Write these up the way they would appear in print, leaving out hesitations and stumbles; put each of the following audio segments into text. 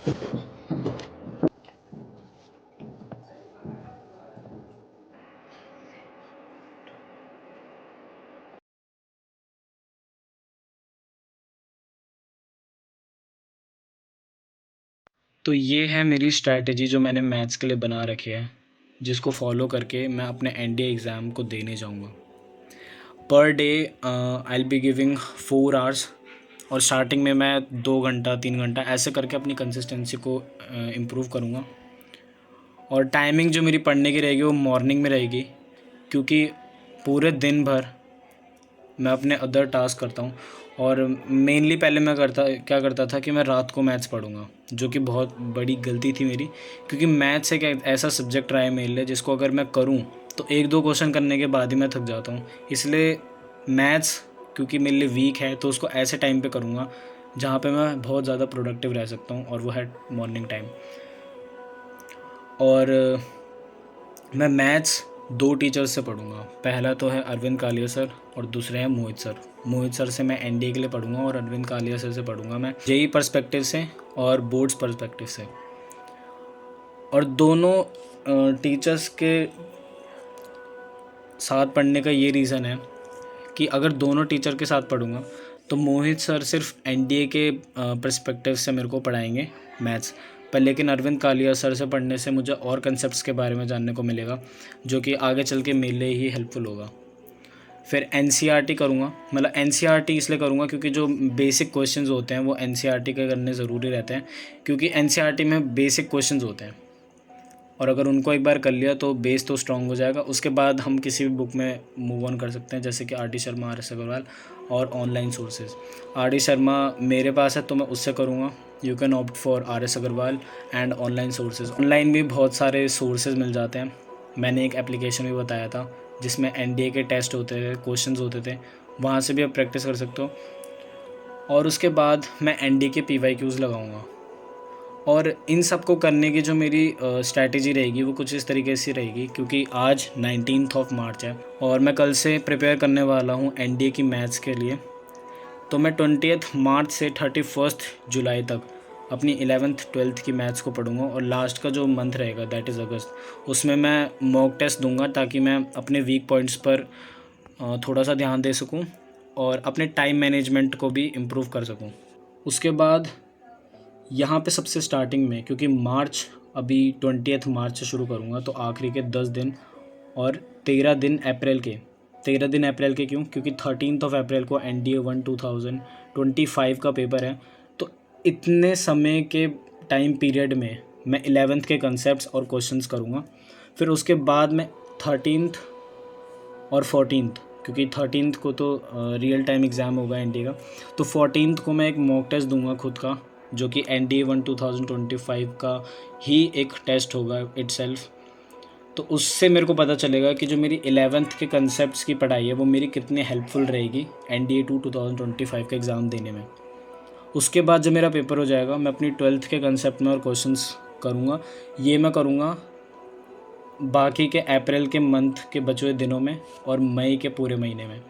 तो ये है मेरी स्ट्रैटेजी जो मैंने मैथ्स के लिए बना रखी है, जिसको फॉलो करके मैं अपने एनडीए एग्ज़ाम को देने जाऊँगा। Per day I will be giving 4 hours, और स्टार्टिंग में मैं 2 घंटा 3 घंटा ऐसे करके अपनी कंसिस्टेंसी को इम्प्रूव करूँगा। और टाइमिंग जो मेरी पढ़ने की रहेगी वो मॉर्निंग में रहेगी, क्योंकि पूरे दिन भर मैं अपने अदर टास्क करता हूँ। और मेनली पहले मैं क्या करता था कि मैं रात को मैथ्स पढ़ूँगा, जो कि बहुत बड़ी गलती थी मेरी, क्योंकि मैथ्स एक ऐसा सब्जेक्ट रहा है मेरे लिए जिसको अगर मैं करूँ तो 1-2 क्वेश्चन करने के बाद ही मैं थक जाता हूँ। इसलिए मैथ्स क्योंकि मेरे लिए वीक है, तो उसको ऐसे टाइम पे करूँगा जहाँ पे मैं बहुत ज़्यादा प्रोडक्टिव रह सकता हूँ, और वो है मॉर्निंग टाइम। और मैं मैथ्स 2 टीचर्स से पढ़ूँगा। पहला तो है अरविंद कालिया सर और दूसरे हैं मोहित सर। मोहित सर से मैं एनडीए के लिए पढ़ूँगा और अरविंद कालिया सर से पढ़ूँगा मैं जेई पर्सपेक्टिव से और बोर्ड्स पर्सपेक्टिव से। और दोनों टीचर्स के साथ पढ़ने का ये रीज़न है कि अगर दोनों टीचर के साथ पढ़ूँगा तो मोहित सर सिर्फ एनडीए के पर्सपेक्टिव से मेरे को पढ़ाएंगे मैथ्स पर, लेकिन अरविंद कालिया सर से पढ़ने से मुझे और कंसेप्ट्स के बारे में जानने को मिलेगा, जो कि आगे चल के मेरे लिए ही हेल्पफुल होगा। फिर एनसीईआरटी करूँगा। मतलब एनसीईआरटी इसलिए करूँगा क्योंकि जो बेसिक क्वेश्चंस होते हैं वो एनसीईआरटी के करने ज़रूरी रहते हैं, क्योंकि एनसीईआरटी में बेसिक क्वेश्चंस होते हैं, और अगर उनको एक बार कर लिया तो बेस तो स्ट्रॉन्ग हो जाएगा। उसके बाद हम किसी भी बुक में मूव ऑन कर सकते हैं, जैसे कि R D Sharma, R S Agarwal और online sources. R D Sharma मेरे पास है तो मैं उससे करूँगा। You can opt for R S Agarwal and online sources. Online भी बहुत सारे सोर्सेज मिल जाते हैं। मैंने एक एप्लीकेशन भी बताया था जिसमें एनडीए के टेस्ट होते थे, क्वेश्चंस होते थे, वहाँ से भी आप प्रैक्टिस कर सकते हो। और उसके बाद मैं एनडीए के पीवाईक्यूज़ लगाऊंगा। और इन सब को करने की जो मेरी स्ट्रैटेजी रहेगी वो कुछ इस तरीके से रहेगी, क्योंकि आज 19th ऑफ मार्च है और मैं कल से प्रिपेयर करने वाला हूँ एनडीए की मैथ्स के लिए। तो मैं 20th मार्च से 31st जुलाई तक अपनी 11th 12th की मैथ्स को पढ़ूंगा, और लास्ट का जो मंथ रहेगा दैट इज़ अगस्त, उसमें मैं मॉक टेस्ट दूंगा ताकि मैं अपने वीक पॉइंट्स पर थोड़ा सा ध्यान दे सकूं और अपने टाइम मैनेजमेंट को भी इम्प्रूव कर सकूं। उसके बाद यहाँ पे सबसे स्टार्टिंग में, क्योंकि मार्च अभी 20th मार्च से शुरू करूँगा, तो आखिरी के 10 दिन और 13 दिन अप्रैल के। 13 दिन अप्रैल के क्यों? क्योंकि 13th अप्रैल को NDA 1 2025 का पेपर है। तो इतने समय के टाइम पीरियड में मैं 11th के कंसेप्ट्स और क्वेश्चंस करूँगा। फिर उसके बाद मैं 13th और 14th, क्योंकि 13th को तो रियल टाइम एग्ज़ाम होगा एनडीए का, तो 14th को मैं एक मॉक टेस्ट दूंगा खुद का, जो कि NDA 1 2025 का ही एक टेस्ट होगा इटसेल्फ। तो उससे मेरे को पता चलेगा कि जो मेरी 11th के कंसेप्ट्स की पढ़ाई है वो मेरी कितनी हेल्पफुल रहेगी NDA 2 2025 का एग्ज़ाम देने में। उसके बाद जब मेरा पेपर हो जाएगा मैं अपनी 12th के कंसेप्ट में और क्वेश्चंस करूँगा। ये मैं करूँगा बाकी के अप्रैल के मंथ के बचे हुए दिनों में और मई के पूरे महीने में।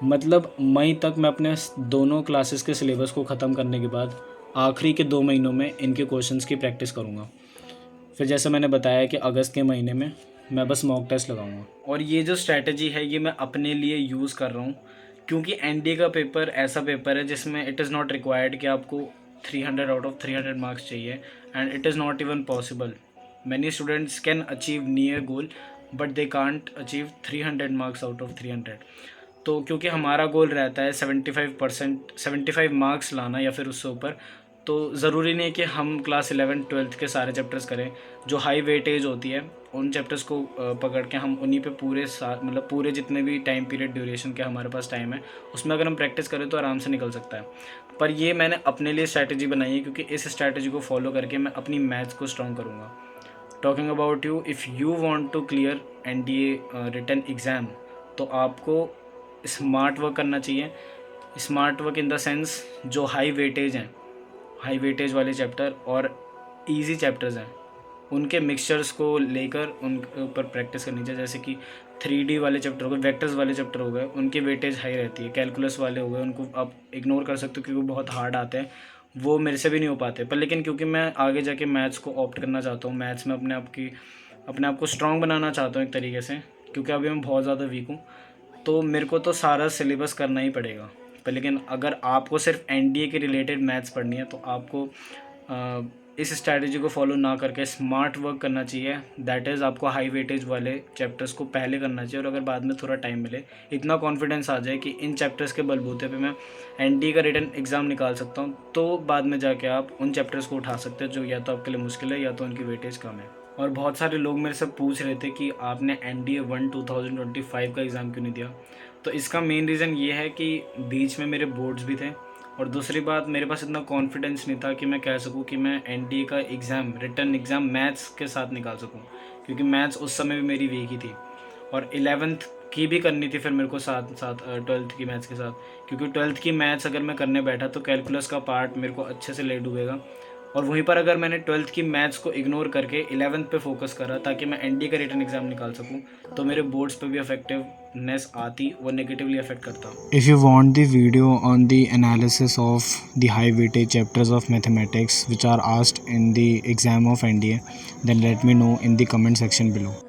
मतलब मई तक मैं अपने दोनों क्लासेस के सिलेबस को ख़त्म करने के बाद आखिरी के 2 महीनों में इनके क्वेश्चंस की प्रैक्टिस करूँगा। फिर जैसे मैंने बताया कि अगस्त के महीने में मैं बस मॉक टेस्ट लगाऊंगा। और ये जो स्ट्रैटेजी है ये मैं अपने लिए यूज़ कर रहा हूँ, क्योंकि एनडीए का पेपर ऐसा पेपर है जिसमें इट इज़ नॉट रिक्वायर्ड कि आपको 300 आउट ऑफ 300 मार्क्स चाहिए, and it is not even possible. Many students can achieve near goal but they can't achieve 300 marks out of 300। तो क्योंकि हमारा गोल रहता है 75 मार्क्स लाना या फिर उससे ऊपर, तो ज़रूरी नहीं है कि हम क्लास 11 12th के सारे चैप्टर्स करें। जो हाई वेटेज होती है उन चैप्टर्स को पकड़ के हम उन्हीं पे पूरे मतलब पूरे जितने भी टाइम पीरियड ड्यूरेशन के हमारे पास टाइम है उसमें अगर हम प्रैक्टिस करें तो आराम से निकल सकता है। पर ये मैंने अपने लिए स्ट्रैटेजी बनाई है, क्योंकि इस स्ट्रैटेजी को फॉलो करके मैं अपनी मैथ्स को स्ट्रॉन्ग करूँगा। Talking about you, if you want to clear NDA written exam, तो आपको स्मार्ट वर्क करना चाहिए। Smart work in the sense जो हाई वेटेज हैं, हाई वेटेज वाले चैप्टर और इजी चैप्टर्स हैं उनके मिक्सचर्स को लेकर उनके ऊपर प्रैक्टिस करनी चाहिए। जैसे कि 3D वाले चैप्टर हो गए, वेक्टर्स वाले चैप्टर हो गए, उनकी वेटेज हाई रहती है। कैलकुलस वाले हो गए, उनको आप इग्नोर कर सकते हो क्योंकि वो बहुत हार्ड आते हैं। वो मेरे से भी नहीं हो पाते। पर लेकिन क्योंकि मैं आगे जाके मैथ्स को ऑप्ट करना चाहता हूँ, मैथ्स में अपने आप को स्ट्रॉन्ग बनाना चाहता हूँ एक तरीके से, क्योंकि अभी मैं बहुत ज़्यादा वीक हूँ, तो मेरे को तो सारा सिलेबस करना ही पड़ेगा। पर लेकिन अगर आपको सिर्फ एनडीए के रिलेटेड मैथ्स पढ़नी है, तो आपको इस स्ट्रैटेजी को फॉलो ना करके स्मार्ट वर्क करना चाहिए। दैट इज़ आपको हाई वेटेज वाले चैप्टर्स को पहले करना चाहिए, और अगर बाद में थोड़ा टाइम मिले, इतना कॉन्फिडेंस आ जाए कि इन चैप्टर्स के बलबूते पे मैं एनडीए का रिटन एग्ज़ाम निकाल सकता हूँ, तो बाद में जाके आप उन चैप्टर्स को उठा सकते हैं जो या तो आपके लिए मुश्किल है या तो उनकी वेटेज कम है। और बहुत सारे लोग मेरे से पूछ रहे थे कि आपने एनडीए 1 2025 का एग्ज़ाम क्यों नहीं दिया। तो इसका मेन रीज़न ये है कि बीच में मेरे बोर्ड्स भी थे, और दूसरी बात, मेरे पास इतना कॉन्फिडेंस नहीं था कि मैं कह सकूं कि मैं एनडीए का एग्ज़ाम, रिटन एग्ज़ाम मैथ्स के साथ निकाल सकूं, क्योंकि मैथ्स उस समय भी मेरी वीक ही थी, और 11th की भी करनी थी फिर मेरे को साथ साथ 12th की मैथ्स के साथ, क्योंकि 12th की मैथ्स अगर मैं करने बैठा तो कैलकुलस का पार्ट मेरे को अच्छे से ले डूबेगा, और वहीं पर अगर मैंने 12th की मैथ्स को इग्नोर करके 11th पे फोकस करा ताकि मैं एनडीए का रिटन एग्ज़ाम निकाल सकूं, तो मेरे बोर्ड्स पे भी इफेक्टिवनेस आती, वो नेगेटिवली अफेक्ट करता। If you want the video on the analysis of the high weightage chapters of mathematics which are asked in the exam of NDA, then let me know in the comment section below.